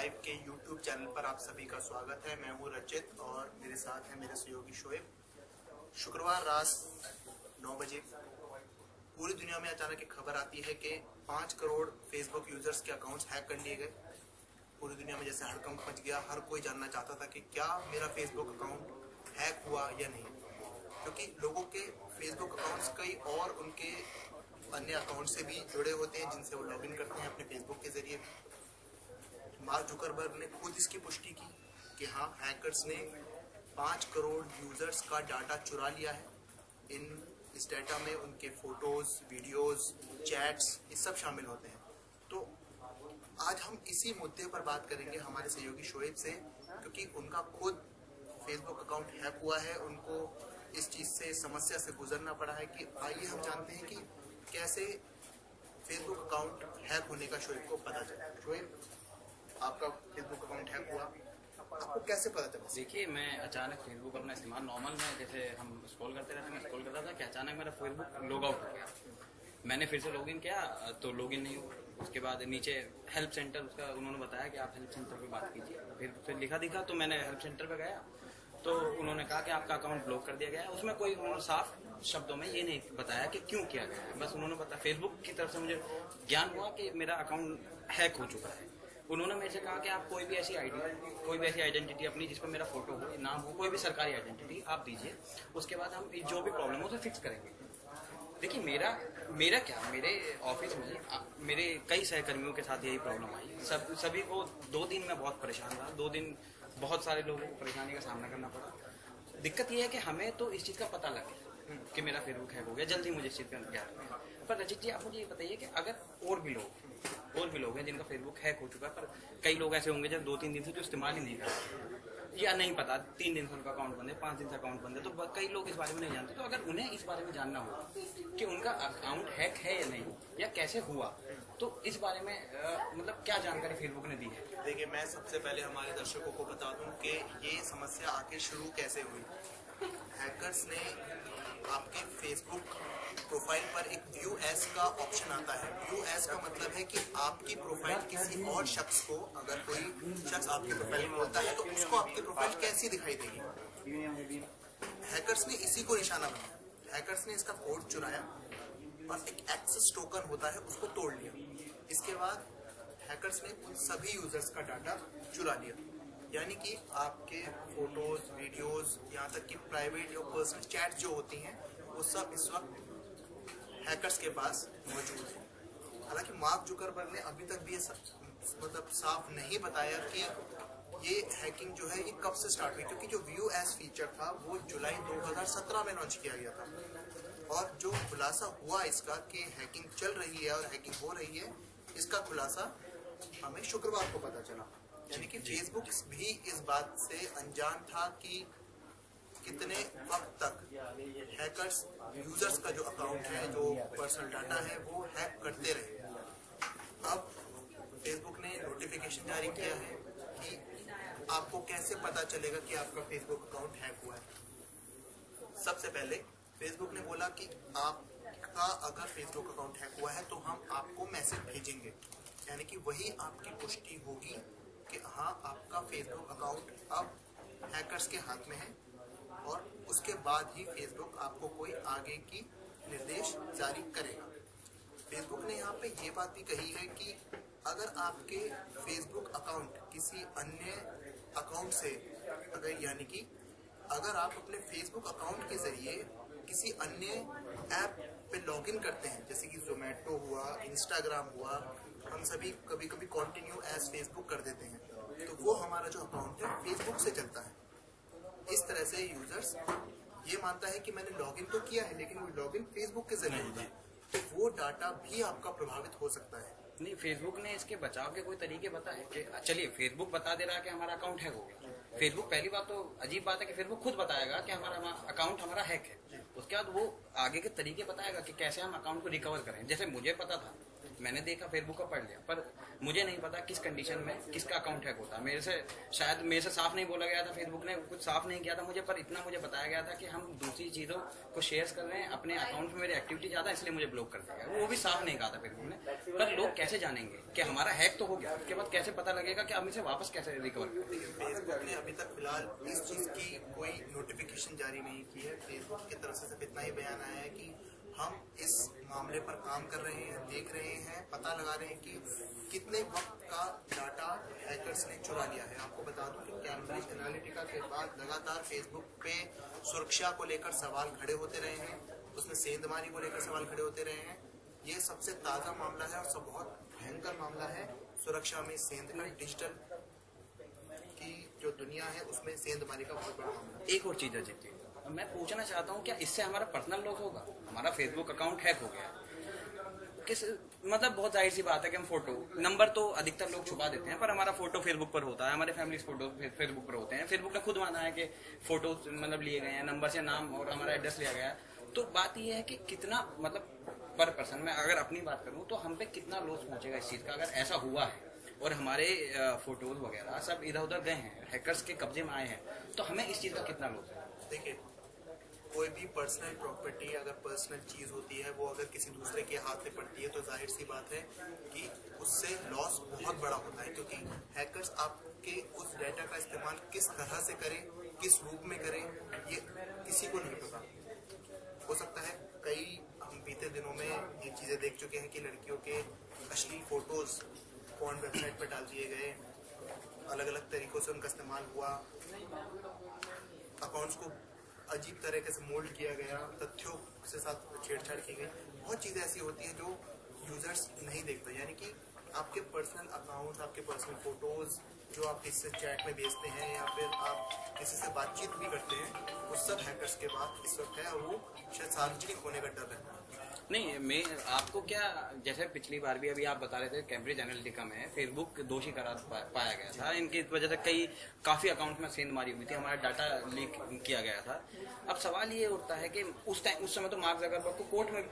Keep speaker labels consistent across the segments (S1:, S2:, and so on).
S1: Live के YouTube channel पर आप सभी का स्वागत है। मैं हूं रचित और मेरे साथ है मेरे सहयोगी शोएब। शुक्रवार रात 9 बजे पूरी दुनिया में अचानक एक खबर आती है कि 5 करोड़ फेसबुक यूजर्स के अकाउंट्स हैक कर लिए गए। पूरी दुनिया में जैसे हड़कंप मच गया, हर कोई जानना चाहता था कि क्या मेरा फेसबुक अकाउंट हैक हुआ या नहीं, क्योंकि लोगों के फेसबुक अकाउंट्स कई और उनके अन्य अकाउंट से भी जुड़े होते हैं जिनसे वो लॉगिन करते हैं अपने फेसबुक के जरिए। मार्क जुकरबर्ग ने खुद इसकी पुष्टि की कि हाँ, हैकर्स ने 5 करोड़ यूजर्स का डाटा चुरा लिया है। इस डाटा में उनके फोटोज, वीडियोस, चैट्स ये सब शामिल होते हैं। तो आज हम इसी मुद्दे पर बात करेंगे हमारे सहयोगी शोएब से, क्योंकि उनका खुद फेसबुक अकाउंट हैक हुआ है। उनको इस चीज से, समस्या से गुजरना पड़ा है। कि आइए हम जानते हैं कि कैसे फेसबुक अकाउंट हैक होने का शोएब को पता चला। शोएब, आपका फेसबुक अकाउंट हैक हुआ, आपको कैसे पता चला?
S2: देखिए, मैं अचानक फेसबुक अपना इस्तेमाल नॉर्मल में जैसे हम स्क्रॉल करते रहते हैं, मैं स्क्रॉल करता था कि अचानक मेरा फेसबुक लॉग आउट हो गया। मैंने फिर से लॉगिन किया तो लॉगिन नहीं हुआ। उसके बाद नीचे हेल्प सेंटर, उसका उन्होंने बताया कि आप हेल्प सेंटर पे बात कीजिए। फिर लिखा दिखा तो मैंने हेल्प सेंटर पे गया तो उन्होंने कहा कि आपका अकाउंट ब्लॉक कर दिया गया है। उसमें कोई उन्होंने साफ शब्दों में ये नहीं बताया कि क्यों किया गया है, बस उन्होंने बताया। फेसबुक की तरफ से मुझे ज्ञान हुआ कि मेरा अकाउंट हैक हो चुका है। उन्होंने मेरे से कहा कि आप कोई भी ऐसी आइडेंटिटी अपनी जिस पर मेरा फोटो हो, नाम हो, कोई भी सरकारी आइडेंटिटी आप दीजिए। उसके बाद हम जो भी प्रॉब्लम हो उसे फिक्स करेंगे। देखिए, मेरा क्या, मेरे ऑफिस में मेरे कई सहकर्मियों के साथ यही प्रॉब्लम आई। सभी को 2 दिन में बहुत परेशान रहा। 2 दिन बहुत सारे लोगों को परेशानी का सामना करना पड़ा। दिक्कत यह है कि हमें तो इस चीज़ का पता लगे कि मेरा फेसबुक हैक हो गया, जल्दी मुझे इस चीज़ का ज्ञान है। पर रचित जी, आप मुझे ये बताइए कि अगर और भी लोग हैं जिनका फेसबुक हैक हो चुका है, पर कई लोग ऐसे होंगे जब 2-3 दिन से जो इस्तेमाल ही नहीं कर रहे या नहीं पता, 3 दिन से उनका अकाउंट बंद है, 5 दिन से अकाउंट बंद है, तो कई लोग इस बारे में नहीं जानते। तो अगर उन्हें इस बारे में जानना हो कि उनका अकाउंट हैक है या नहीं, या कैसे हुआ, तो इस बारे में मतलब क्या जानकारी फेसबुक ने दी है?
S1: देखिए, मैं सबसे पहले हमारे दर्शकों को बता दूं कि ये समस्या आखिर शुरू कैसे हुई। हैकर्स ने आपके फेसबुक प्रोफाइल पर एक व्यू एज का ऑप्शन आता है। व्यू एज का मतलब है कि आपकी प्रोफाइल किसी और शख्स को, अगर कोई शख्स आपकी प्रोफाइल में होता है तो उसको आपकी प्रोफाइल कैसी दिखाई देगी। हैकर्स ने इसी को निशाना बनाया। हैकर्स ने इसका कोड चुराया और एक एक्सेस टोकन होता है उसको तोड़ लिया। इसके बाद हैकर्स ने उन सभी यूजर्स का डाटा चुरा लिया, यानी कि आपके फोटोज, वीडियोस, यहाँ तक कि प्राइवेट या पर्सनल चैट जो होती हैं वो सब इस वक्त हैकर्स के पास मौजूद है। हालांकि मार्क जुकरबर्ग ने अभी तक भी ये मतलब साफ नहीं बताया कि ये हैकिंग जो है ये कब से स्टार्ट हुई, क्योंकि जो व्यू एज फीचर था वो जुलाई 2017 में लॉन्च किया गया था। और जो खुलासा हुआ इसका कि हैकिंग चल रही है और हैकिंग हो रही है, इसका खुलासा हमें शुक्रवार को पता चला। यानी कि फेसबुक भी इस बात से अनजान था कि कितने वक्त तक हैकर्स यूजर्स का जो अकाउंट है, जो पर्सनल डाटा है, वो हैक करते रहे। अब फेसबुक ने नोटिफिकेशन जारी किया है कि आपको कैसे पता चलेगा कि आपका फेसबुक अकाउंट हैक हुआ है। सबसे पहले फेसबुक ने बोला कि आपका अगर फेसबुक अकाउंट हैक हुआ है तो हम आपको मैसेज भेजेंगे, यानी कि वही आपकी पुष्टि होगी कि हाँ, आपका फेसबुक अकाउंट अब हैकर्स के हाथ में है। और उसके बाद ही फेसबुक आपको कोई आगे की निर्देश जारी करेगा। फेसबुक ने यहाँ पे ये बात भी कही है कि अगर आपके फेसबुक अकाउंट किसी अन्य अकाउंट से, अगर आप अपने फेसबुक अकाउंट के जरिए किसी अन्य ऐप पे लॉगिन करते हैं, जैसे कि जोमेटो हुआ, इंस्टाग्राम हुआ, हम सभी कभी कभी कंटिन्यू एज फेसबुक कर देते हैं, तो वो हमारा जो अकाउंट है फेसबुक से चलता है। इस तरह से यूजर्स ये मानता है कि मैंने लॉगिन तो किया है, लेकिन वो लॉगिन फेसबुक के जरिए होता है, तो वो डाटा भी आपका प्रभावित हो सकता है।
S2: नहीं, फेसबुक ने इसके बचाव के कोई तरीके बताए कि चलिए, फेसबुक बता दे रहा है कि हमारा अकाउंट हैक हो गया। फेसबुक, पहली बात तो अजीब बात है कि फेसबुक खुद बताएगा कि हमारा अकाउंट हैक है। उसके बाद वो आगे के तरीके बताएगा कि कैसे हम अकाउंट को रिकवर करें। जैसे मुझे पता था मैंने देखा, फेसबुक का पढ़ लिया, पर मुझे नहीं पता किस कंडीशन में किसका अकाउंट हैक होता है। मेरे से साफ नहीं बोला गया था, फेसबुक ने कुछ साफ नहीं किया था मुझे, पर इतना मुझे बताया गया था कि हम दूसरी चीज़ों को शेयर कर रहे हैं, अपने अकाउंट में मेरी एक्टिविटी ज़्यादा, इसलिए मुझे ब्लॉक कर दिया गया। वो भी साफ नहीं कहा था फेसबुक ने। पर लोग कैसे जानेंगे कि हमारा हैक तो हो गया, उसके बाद कैसे पता लगेगा कि हम इसे वापस कैसे रिकवर करें?
S1: फेसबुक ने अभी तक फिलहाल इस चीज़ की कोई नोटिफिकेशन जारी नहीं की है। फेसबुक की तरफ से सिर्फ इतना ही बयान आया है कि हम इस मामले पर काम कर रहे हैं, देख रहे हैं, पता लगा रहे हैं कि कितने वक्त का डाटा हैकर्स ने चुरा लिया है। आपको बता दूं कि कैम्ब्रिज एनालिटिका के बाद लगातार फेसबुक पे सुरक्षा को लेकर सवाल खड़े होते रहे हैं, उसमें सेंधमारी को लेकर सवाल खड़े होते रहे हैं। ये सबसे ताज़ा मामला है और सब बहुत भयंकर मामला है। सुरक्षा में सेंध, डिजिटल की जो दुनिया है उसमें सेंधमारी का बहुत बड़ा मामला है।
S2: एक और चीज़ है जीती, मैं पूछना चाहता हूँ, क्या इससे हमारा पर्सनल लॉस होगा? हमारा फेसबुक अकाउंट हैक हो गया, किस मतलब बहुत जाहिर सी बात है कि हम फोटो नंबर तो अधिकतर लोग छुपा देते हैं, पर हमारा फोटो फेसबुक पर होता है, हमारे फैमिली फोटो फेसबुक पर होते हैं। फेसबुक ने खुद माना है कि फोटो मतलब लिए गए हैं, नंबर से नाम और हमारा एड्रेस लिया गया है। तो बात यह है कि कितना मतलब पर पर्सन में अगर अपनी बात करूँ तो हम पे कितना लॉस पहुंचेगा इस चीज़ का, अगर ऐसा हुआ है और हमारे फोटोज वगैरह सब इधर उधर गए हैं, हैकर्स के कब्जे में आए हैं, तो हमें इस चीज़ का कितना लॉस है?
S1: देखिए, कोई भी पर्सनल प्रॉपर्टी, अगर पर्सनल चीज़ होती है, वो अगर किसी दूसरे के हाथ में पड़ती है तो जाहिर सी बात है कि उससे लॉस बहुत बड़ा होता है, क्योंकि हैकर्स आपके उस डाटा का इस्तेमाल किस तरह से करें, किस रूप में करें, ये किसी को नहीं पता। हो सकता है कई हम बीते दिनों में ये चीज़ें देख चुके हैं कि लड़कियों के अश्लील फोटोज फोन वेबसाइट पर डाल दिए गए, अलग अलग तरीकों से उनका इस्तेमाल हुआ, अकाउंट्स को अजीब तरीके से मोल्ड किया गया, तथ्यों से साथ छेड़छाड़ की गई। बहुत चीज़ें ऐसी होती हैं जो यूजर्स नहीं देखते, यानी कि आपके पर्सनल अकाउंट, आपके पर्सनल फोटोज जो आप किसी से चैट में भेजते हैं या फिर आप किसी से बातचीत भी करते हैं, वो सब हैकर्स के पास इस वक्त है और वो शायद सार्वजनिक होने का डर रहता है।
S2: नहीं, मैं आपको क्या, जैसे पिछली बार भी अभी आप बता रहे थे कैम्ब्रिज एनालिटिका में फेसबुक दोषी करार पाया गया था, इनकी वजह से काफी अकाउंट में सेंधमारी हुई थी, हमारा डाटा लीक किया गया था। अब सवाल ये उठता है कि उस समय तो मार्क जकरबर्ग को कोर्ट में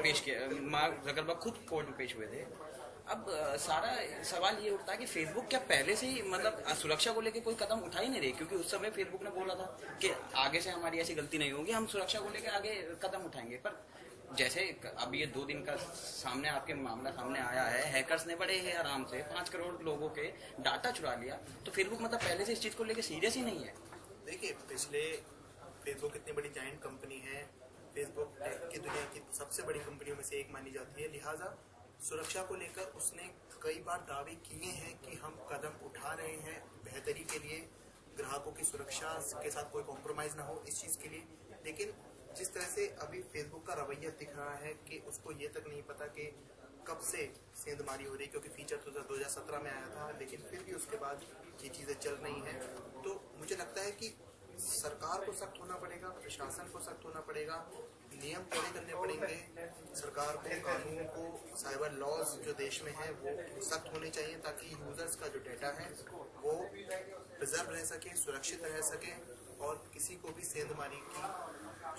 S2: पेश किया, मार्क जकरबर्ग खुद कोर्ट में पेश हुए थे। अब सारा सवाल ये उठता है कि फेसबुक क्या पहले से ही मतलब सुरक्षा को लेकर कोई कदम उठा ही नहीं रही, क्योंकि उस समय फेसबुक ने बोला था कि आगे से हमारी ऐसी गलती नहीं होगी, हम सुरक्षा को लेकर आगे कदम उठाएंगे। पर जैसे अब ये 2 दिन का सामने आपके मामला सामने आया है, हैकर्स ने बड़े ही आराम से 5 करोड़ लोगों के डाटा चुरा लिया, तो फेसबुक मतलब पहले से इस चीज को लेकर सीरियस ही नहीं है।
S1: देखिए, पिछले फेसबुक इतनी बड़ी जायंट कंपनी है, फेसबुक की दुनिया की सबसे बड़ी कंपनियों में से एक मानी जाती है, लिहाजा सुरक्षा को लेकर उसने कई बार दावे किए हैं कि हम कदम उठा रहे हैं बेहतरी के लिए, ग्राहकों की सुरक्षा के साथ कोई कॉम्प्रोमाइज ना हो इस चीज के लिए। लेकिन जिस तरह से अभी फेसबुक का रवैया दिख रहा है कि उसको ये तक नहीं पता कि कब से सेंधमारी हो रही, क्योंकि फीचर तो 2017 में आया था, लेकिन फिर भी उसके बाद ये चीज़ें चल रही हैं। तो मुझे लगता है कि सरकार को सख्त होना पड़ेगा, प्रशासन को सख्त होना पड़ेगा, नियम कड़े करने पड़ेंगे, सरकार को, कानून को, साइबर लॉज जो देश में है वो सख्त होने चाहिए, ताकि यूजर्स का जो डाटा है वो प्रिजर्व रह सके, सुरक्षित रह सके और किसी को भी सेंधमारी की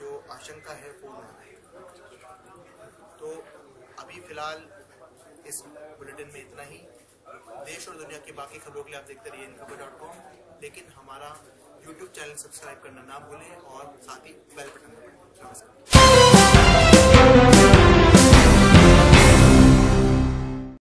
S1: जो आशंका है वो ना आए। तो अभी फिलहाल इस बुलेटिन में इतना ही। देश और दुनिया की बाकी खबरों के लिए आप देखते रहिए इनखबर.com, लेकिन हमारा YouTube चैनल सब्सक्राइब करना ना भूलें और साथ ही बेल बटन दबाएं। नमस्कार।